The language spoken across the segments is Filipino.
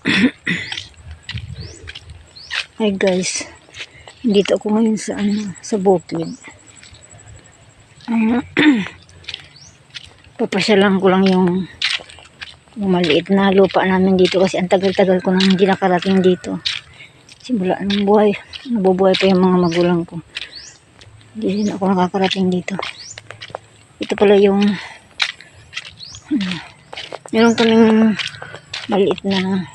Hi guys, dito ako ngayon sa bukid. Papasyalan ko lang yung maliit na lupa namin dito kasi ang tagal-tagal ko nang hindi nakarating dito. Simula ng buhay, nabubuhay pa yung mga magulang ko. Hindi din ako nakakarating dito. Ito pala yung meron kaming maliit na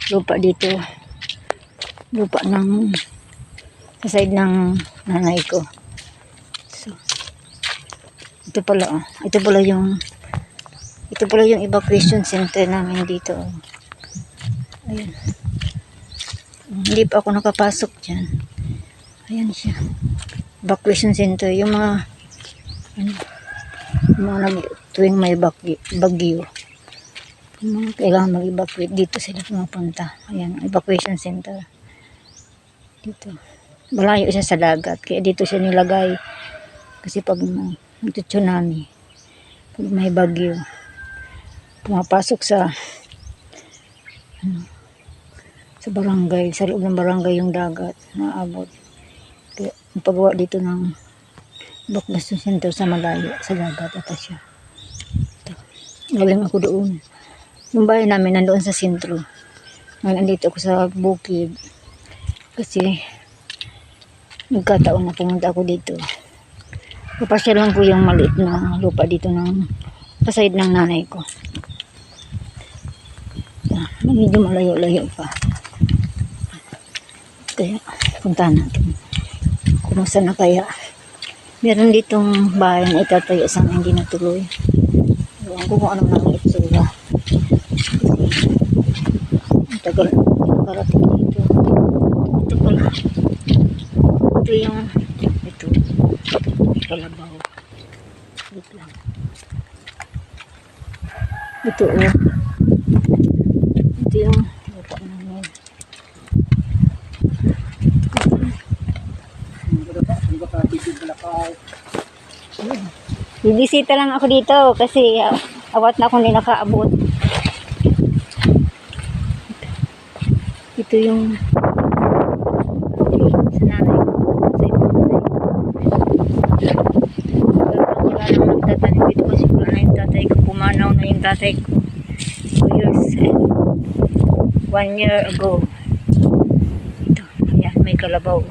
lupa dito. Lupa ng sa side ng nanay ko. So, ito pala yung evacuation center namin dito. Ayun. Hindi pa ako nakapasok diyan. Ayan siya. Evacuation center, yung mga tuwing may bagyo. Yung mga kailangan mag-evacuate dito sila pumapunta. Ayan, evacuation center. Dito. Malayo siya sa dagat. Kaya dito siya nilagay. Kasi pag may tsunami, pag may bagyo, pumapasok sa barangay, sa loob ng barangay yung dagat na abot. Kaya paggawa dito ng evacuation center sa malayo, sa dagat. Ito siya. Ito. Galing ako doon. Yung bahay namin nandoon sa sentro. Ngayon andito ako sa bukid. Kasi nagkataon na pumunta ako dito. Papasyalan ko yung maliit na lupa dito ng paside ng nanay ko. Medyo malayo-layo pa. Kaya punta natin. Kumusta na kaya? Meron ditong bahay na itatayo sa hindi natuloy. Ewan ko kung anong nang itsura. Ang tagal nakarating dito. Ito pala. Ito yung kalabaw. Wait lang. Ito yung lupa namin. Bibisita lang ako dito kasi awat na akong hindi nakaabot. Ito yung sa nanay ko. Wala nang nagtatanim dito kasi wala na yung tatay ko. Pumanaw na yung tatay ko. 2 years and 1 year ago. Ito. Ayan, may kalabaw.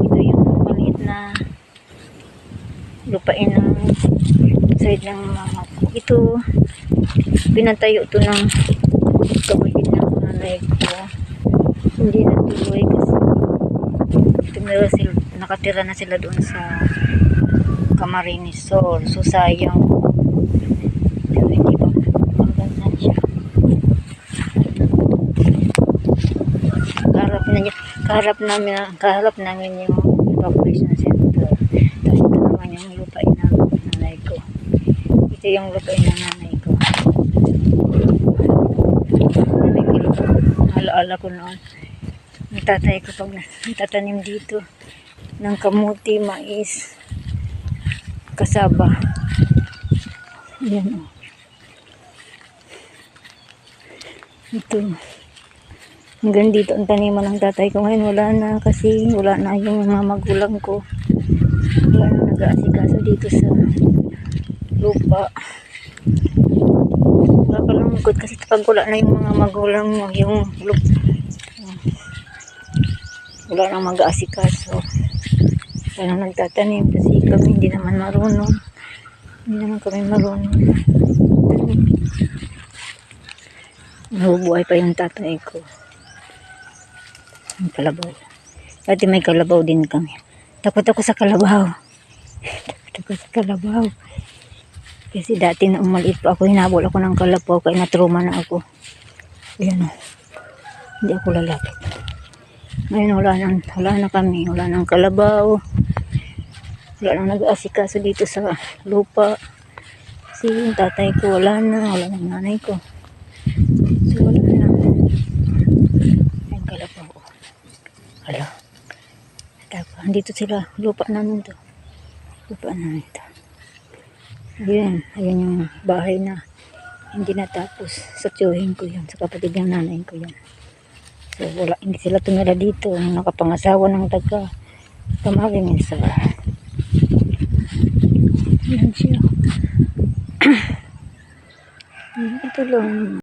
Ito yung maliit na lupain ng side ng mama ko. Ito, pinatayo to ng kapatid ng nanay ko. Hindi natuloy kasi nakatira na sila doon sa Camarines Sur. So sayang. Pero hindi ba maganda siya. Kaharap namin yung evacuation center. Tapos ito naman yung lupain ng nanay ko. Ito yung lupain ng nanay ko. Alaala ko noon. Ang tatay ko pag nagtatanim dito ng kamuti, mais, kasaba. Ayan o. Ito. Hanggang dito ang taniman ng tatay ko. Ngayon wala na kasi wala na yung mga magulang ko. Wala na nag-aasikaso dito sa lupa. Nakakalungkot kasi pag wala na yung mga magulang mo, yung lupa, wala nang mag-aasikaso. Wala nang nagtatanim kasi kami hindi naman marunong. Hindi naman kami marunong. Nabubuhay pa yung tatay ko. Yung kalabaw. Dati may kalabaw din kami. Takot ako sa kalabaw. Takot sa kalabaw. Kasi dati na umaliit pa ako, hinabol ako ng kalabaw kaya natruma na ako. Ayan o. Hindi ako lalapit. Ngayon wala na kami. Wala nang kalabaw. Wala nang nag-aasikaso dito sa lupa. Kasi yung tatay ko wala nang nanay ko. So wala na. Ayan kalabaw. Hala. Andito sila. Lupa namin to. Lupa namin to. Ayan yung bahay na Hindi natapos. Sa tiyuhin ko yan. Sa kapatid ng nanay ko yan. So wala, hindi sila tumira dito. Nakapangasawa ng taga Camarines Sur. Yan siya. Ito lang.